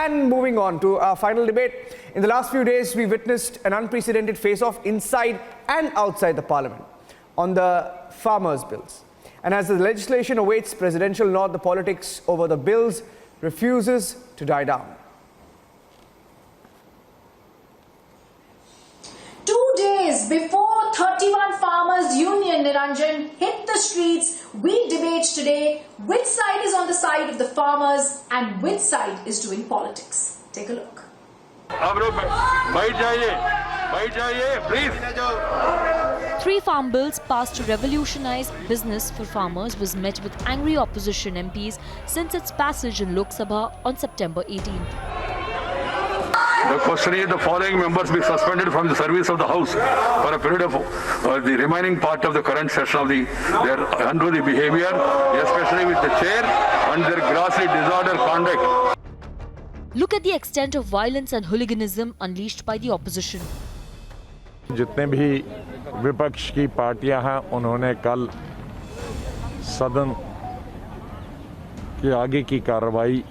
And moving on to our final debate. In the last few days, we witnessed an unprecedented face-off inside and outside the parliament on the farmers' bills. And as the legislation awaits presidential nod, the politics over the bills refuses to die down. 2 days before 31 Farmers Union, Niranjan, hit the streets, we debate today which side is on the side of the farmers and which side is doing politics. Take a look. Please. 3 farm bills passed to revolutionize business for farmers was met with angry opposition MPs since its passage in Lok Sabha on September 18th. The question is the following members be suspended from the service of the House for a period of the remaining part of the current session of their unruly behavior, especially with the chair and their grossly disorder conduct. Look at the extent of violence and hooliganism unleashed by the opposition. जितने भी विपक्ष की पार्टियां हैं उन्होंने कल सदन की आगे की कार्रवाई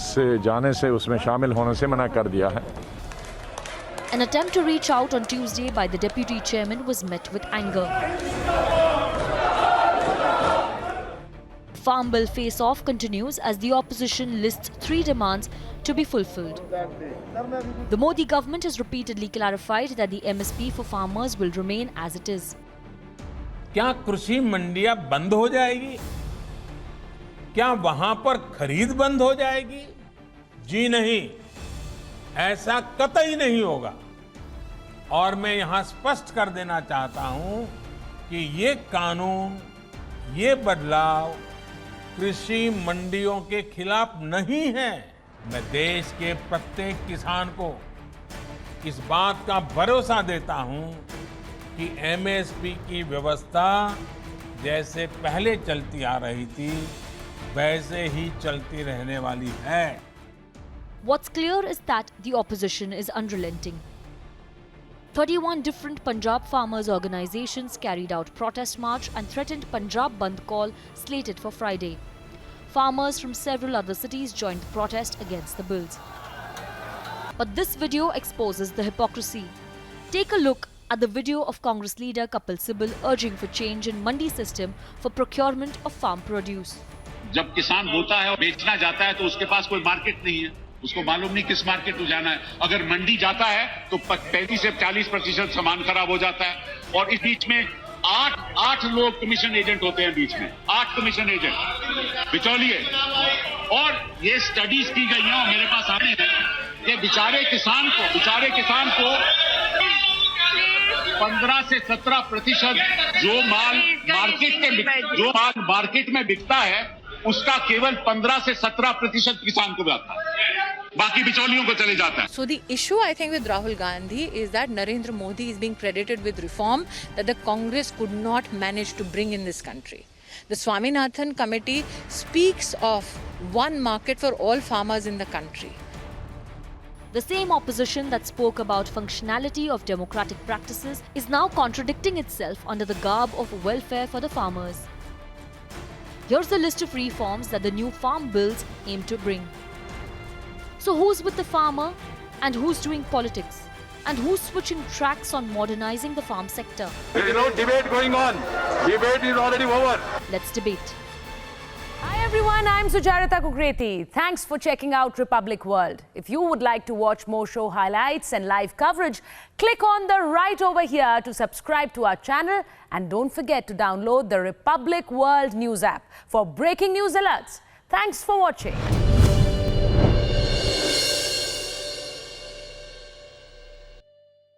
से जाने से उसमें शामिल होने से मना कर दिया है. An attempt to reach out on Tuesday by the deputy chairman was met with anger. Farm bill face-off continues as the opposition lists 3 demands to be fulfilled. The Modi government has repeatedly clarified that the MSP for farmers will remain as it is. क्या कृषि मंडियां बंद हो जाएगी? क्या वहां पर खरीद बंद हो जाएगी? जी नहीं, ऐसा कतई नहीं होगा. और मैं यहां स्पष्ट कर देना चाहता हूं कि ये कानून, ये बदलाव कृषि मंडियों के खिलाफ नहीं है. मैं देश के प्रत्येक किसान को इस बात का भरोसा देता हूं कि एमएसपी की व्यवस्था जैसे पहले चलती आ रही थी वैसे ही चलती रहने वाली है. What's clear is that the opposition is unrelenting. 31 different Punjab farmers organizations carried out protest march and threatened Punjab Bandh call slated for Friday. Farmers from several other cities joined the protest against the bills. But this video exposes the hypocrisy. Take a look at the video of Congress leader Kapil Sibal urging for change in mandi system for procurement of farm produce. जब किसान बोता है और बेचना जाता है तो उसके पास कोई मार्केट नहीं है, उसको मालूम नहीं किस मार्केट में जाना है. अगर मंडी जाता है तो 35 से 40% सामान खराब हो जाता है. और इस बीच में 8 लोग कमीशन एजेंट होते हैं, बीच में 8 कमीशन एजेंट बिचौलिए. और ये स्टडीज की गई हैं और मेरे पास आने हैं कि बेचारे किसान को 15 से 17% जो माल मार्केट में बिकता है उसका केवल 15 से 17% किसान को जाता है, बाकी बिचौलियों को चले जाता है. So the issue I think with Rahul Gandhi is that Narendra Modi is being credited with reform that the Congress could not manage to bring in this country. The Swaminathan Committee speaks of one market for all farmers in the country. The same opposition that spoke about functionality of democratic practices is now contradicting itself under the garb of welfare for the farmers. Here's the list of reforms that the new farm bills aim to bring. So who's with the farmer and who's doing politics? And who's switching tracks on modernizing the farm sector? There is no debate going on. Debate is already over. Let's debate. Hi everyone, I'm Sujarita Kukreti. Thanks for checking out Republic World. If you would like to watch more show highlights and live coverage, click on the right over here to subscribe to our channel, and don't forget to download the Republic World News app for breaking news alerts. Thanks for watching.